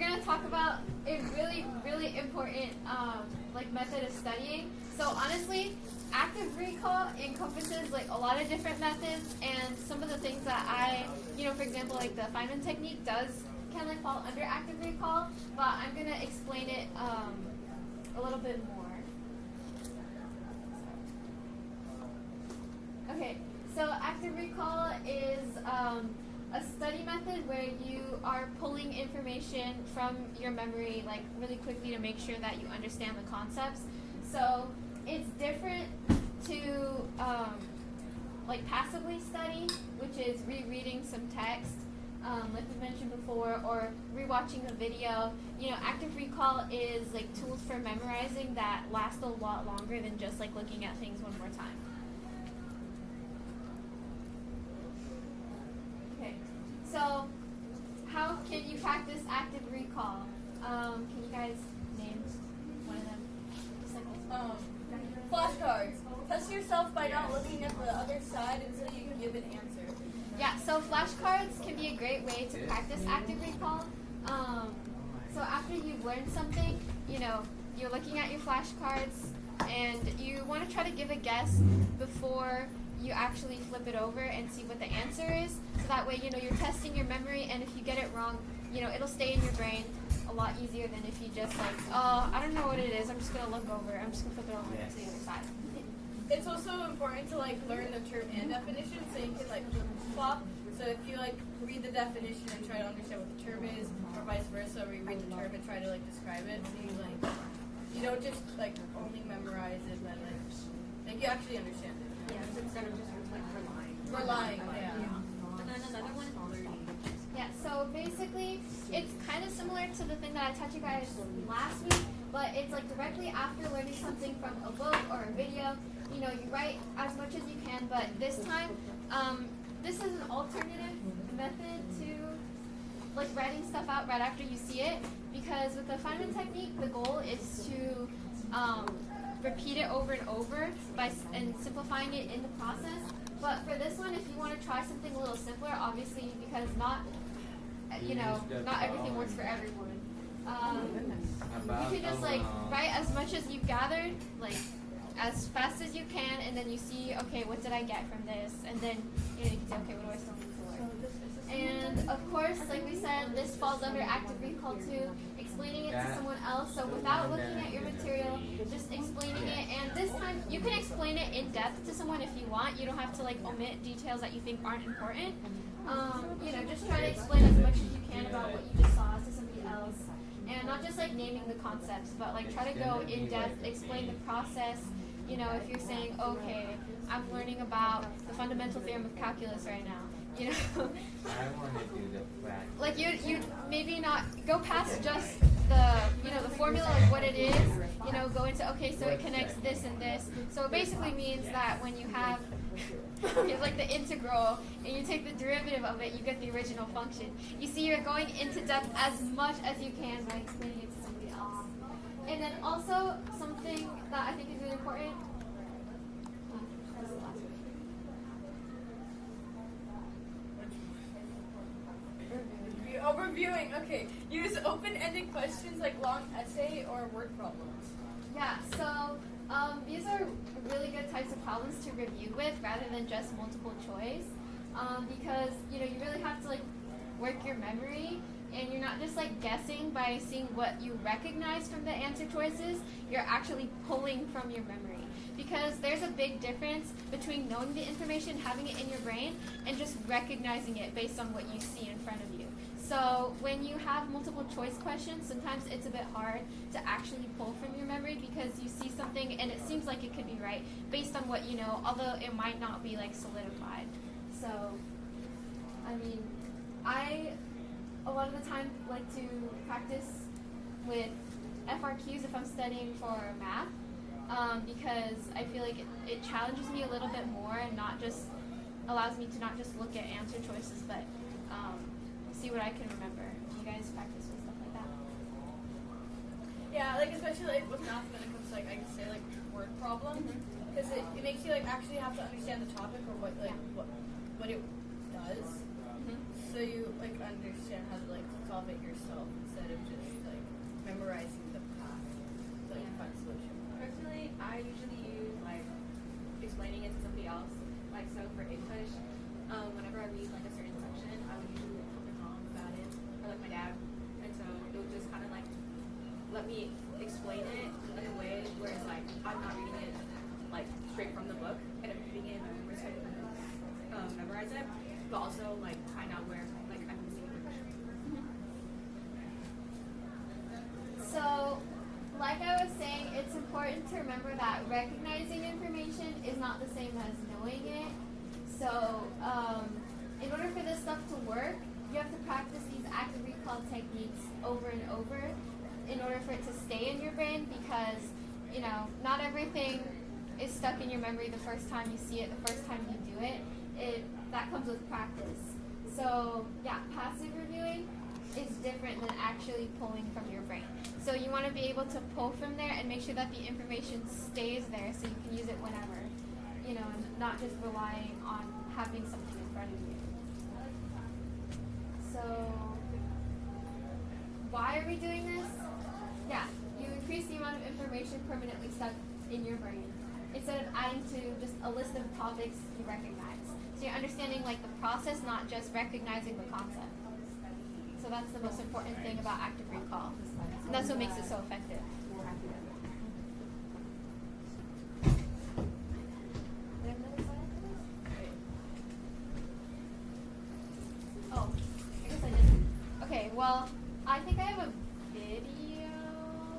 going to talk about a really, really important like method of studying. So honestly, active recall encompasses like a lot of different methods, and some of the things that I, for example, like the Feynman technique does kind of like fall under active recall, but I'm going to explain it a little bit more. Okay, so active recall is a study method where you are pulling information from your memory like really quickly to make sure that you understand the concepts. So it's different to like passively study, which is rereading some text, like we mentioned before, or rewatching a video. Active recall is like tools for memorizing that last a lot longer than just like looking at things one more time. Okay, so how can you practice active recall? Can you guys name one of them? Just like Flashcards. Test yourself by not looking at the other side until you can give an answer. Yeah, so flashcards can be a great way to practice active recall. So after you've learned something, you're looking at your flashcards and you want to try to give a guess before you actually flip it over and see what the answer is. So that way, you're testing your memory, and if you get it wrong, it'll stay in your brain a lot easier than if you just like, oh, I don't know what it is, I'm just going to look over, I'm just going to flip it over to the other side. It's also important to learn the term and definition so you can flip-flop. So if you read the definition and try to understand what the term is, or vice versa, or you read the term and try to describe it, so you don't just only memorize it, but you actually understand it. Yes, instead of just relying. Relying, yeah. And then another one is learning. Yeah, so basically, it's kind of similar to the thing that I taught you guys last week, but it's directly after learning something from a book or a video. You write as much as you can, but this time, this is an alternative method to writing stuff out right after you see it, because with the Feynman technique, the goal is to repeat it over and over and simplifying it in the process. But for this one, if you want to try something a little simpler, obviously, because not everything works for everyone. You can just write as much as you've gathered, as fast as you can, and then you see, okay, what did I get from this? And then you can say, okay, what do I still need to learn? And of course, like we said, this falls under active recall too, explaining it to someone else. So without looking at your material, just explaining it. And this time, you can explain it in depth to someone if you want. You don't have to omit details that you think aren't important. Just try to explain as much as you can about what you just saw to somebody else. And not just naming the concepts, but try to go in depth, explain the process. If you're saying, okay, I'm learning about the fundamental theorem of calculus right now. I want to do the fact. You maybe not go past just the formula, what it is. Go into, okay, so it connects this and this. So it basically means that when you have the integral and you take the derivative of it, you get the original function. You see, you're going into depth as much as you can by explaining it to somebody else. And then also something that I think is really important. Reviewing, okay. Use open-ended questions like long essay or word problems. Yeah, so these are really good types of problems to review with rather than just multiple choice, because you really have to work your memory, and you're not just guessing by seeing what you recognize from the answer choices. You're actually pulling from your memory, because there's a big difference between knowing the information, having it in your brain, and just recognizing it based on what you see in front of you. So when you have multiple choice questions, sometimes it's a bit hard to actually pull from your memory, because you see something and it seems like it could be right based on what you know, although it might not be solidified. So, I a lot of the time like to practice with FRQs if I'm studying for math, because I feel like it challenges me a little bit more and not just allows me to not just look at answer choices, but see what I can remember. You guys practice with stuff like that? Yeah, especially with math when it comes to I could say word problems, because it makes you actually have to understand the topic or what it does. so you like understand how to like solve it yourself instead of just like memorizing the path to like find solution. Personally, I usually use like explaining it to somebody else. Like so for English, whenever I read like a certain section, I would usually like, tell my mom about it or like my dad, and so it would just kind of like let me explain it in a way where it's like I'm not reading it like straight from the book, and I'm reading it in my memory so I can memorize it, but also like find out where like I'm missing information. So, like I was saying, it's important to remember that recognizing information is not the same as knowing it. So, in order for this stuff to work, you have to practice these active recall techniques over and over in order for it to stay in your brain because, you know, not everything is stuck in your memory the first time you see it, the first time you do it. That comes with practice. So, yeah, passive reviewing is different than actually pulling from your brain. So you want to be able to pull from there and make sure that the information stays there so you can use it whenever, you know, and not just relying on having something in front of you. So why are we doing this? Yeah, you increase the amount of information permanently stuck in your brain instead of adding to just a list of topics you recognize. So you're understanding like the process, not just recognizing the concept. So that's the most important thing about active recall. And that's what makes it so effective. Oh, I guess I didn't. Okay, well, I think I have a video.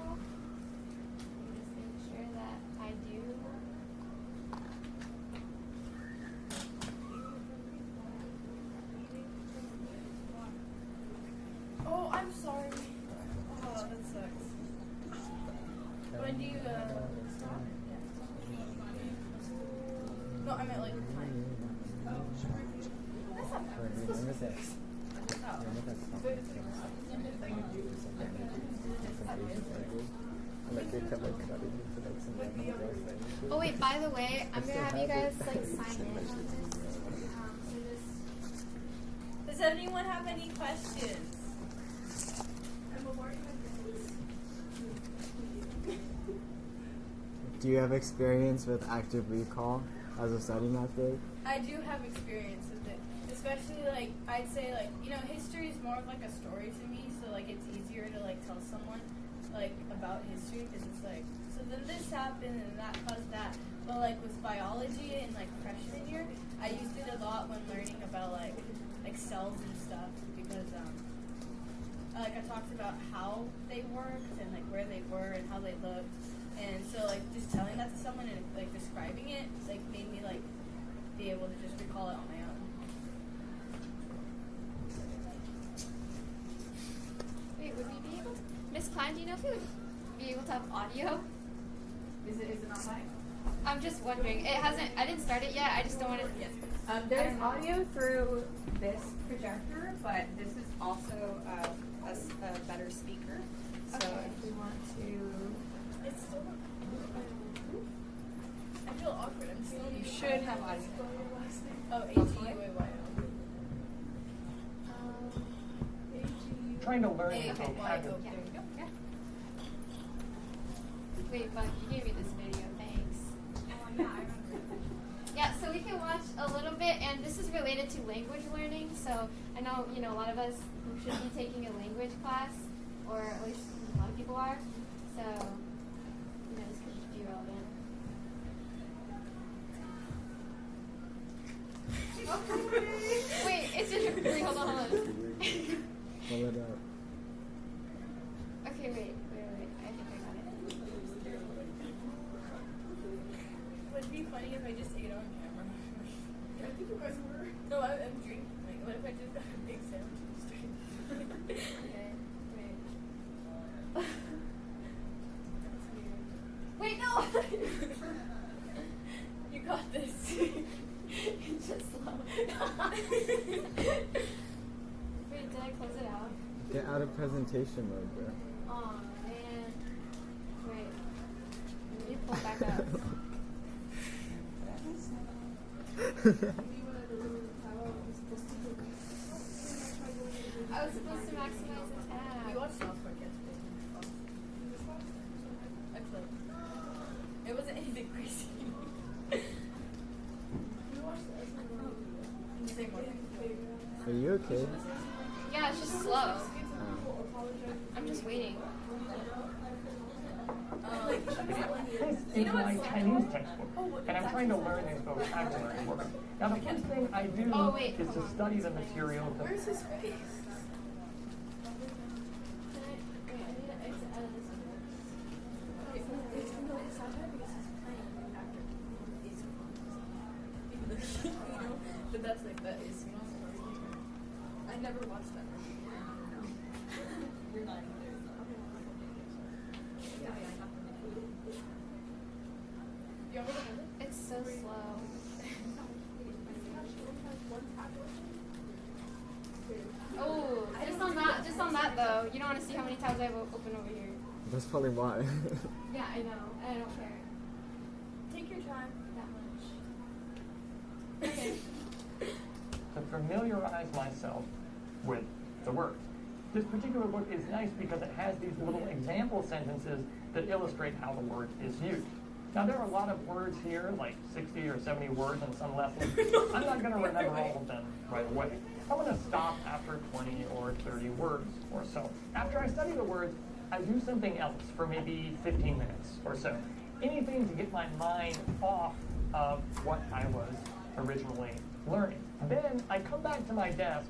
Let me just make sure that I do. Oh, I'm sorry. Oh, that sucks. When do you stop? No, I meant like the time. That's not bad. Oh wait, by the way, I'm gonna have you guys like sign in on this. So just Does anyone have any questions? Do you have experience with active recall as a study method? I do have experience with it, especially like I'd say like history is more of like a story to me, so like it's easier to like tell someone like about history because it's like so then this happened and that caused that. But like with biology and like freshman year, I used it a lot when learning about like cells and stuff because like I talked about how they worked and like where they were and how they looked. And so, like, just telling that to someone and, like, describing it, like, made me, like, be able to just recall it on my own. wait, would we be able to? Miss Klein, do you know if we would be able to have audio? Is it not mine? I'm just wondering. I didn't start it yet. I just don't want to. Yes. There's audio through this projector, but this is also a better speaker. So Okay. if we want to, It's still I feel awkward. I'm still you should have audio. Oh, AGUAYO. Trying to learn Okay, vocabulary. Yeah. there you go. Yeah. Wait, Buck, you gave me this video. Thanks. Yeah, so we can watch a little bit, and this is related to language learning. So I know, a lot of us who should be taking a language class, or at least a lot of people are. So, this could be relevant. Wait, it's just wait, hold on. Pull it up. Okay, wait. I think I got it. Would it be funny if I just ate on camera? I think you guys were. No, I'm drinking. Like, what if I just got a big sandwich and just drank? Okay, wait. That's weird. Wait, no! You got this. It's just slow. Wait, did I close it out? Get out of presentation mode, bro. Oh man. Wait. Let me pull back up. supposed to maximize the tab. We watched South Park yesterday. Actually, it wasn't anything crazy. Same one. Are you okay? Yeah, it's just slow. I'm just waiting. This is my Chinese textbook, and I'm trying to learn these vocabulary words. Now, the first thing I do Oh, wait, is to hold on. study the material. Where's his face? But that's like that is. I never watched that movie. You're not. It's so slow. Oh, just on that though. You don't want to see how many tabs I have open over here. That's probably why. Yeah, I know. I don't care Take your time. that much. Okay. To familiarize myself with the words. This particular book is nice because it has these little example sentences that illustrate how the word is used. Now, there are a lot of words here, like 60 or 70 words in some lessons. I'm not going to remember all of them right away. I'm going to stop after 20 or 30 words or so. After I study the words, I do something else for maybe 15 minutes or so. Anything to get my mind off of what I was originally learning. Then I come back to my desk,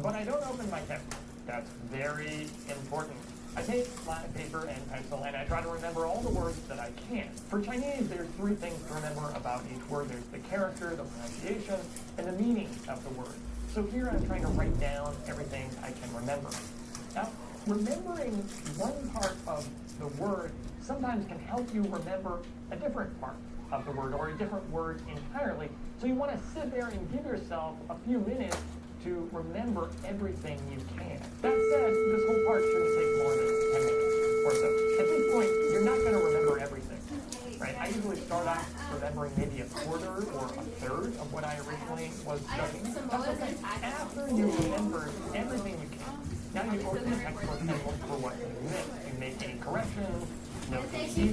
but I don't open my textbook. That's very important. I take my paper and pencil and I try to remember all the words that I can. For Chinese, there's 3 things to remember about each word. There's the character, the pronunciation, and the meaning of the word. So here I'm trying to write down everything I can remember. Now, remembering one part of the word sometimes can help you remember a different part of the word or a different word entirely. So you want to sit there and give yourself a few minutes to remember everything you can. That said, this whole part shouldn't take more than 10 minutes or so. At this point, you're not going to remember everything, right? I usually start out remembering maybe a quarter or a third of what I originally was studying. That's okay. After you remember everything you can, now you open the textbook and look for what you missed. You make any corrections, note any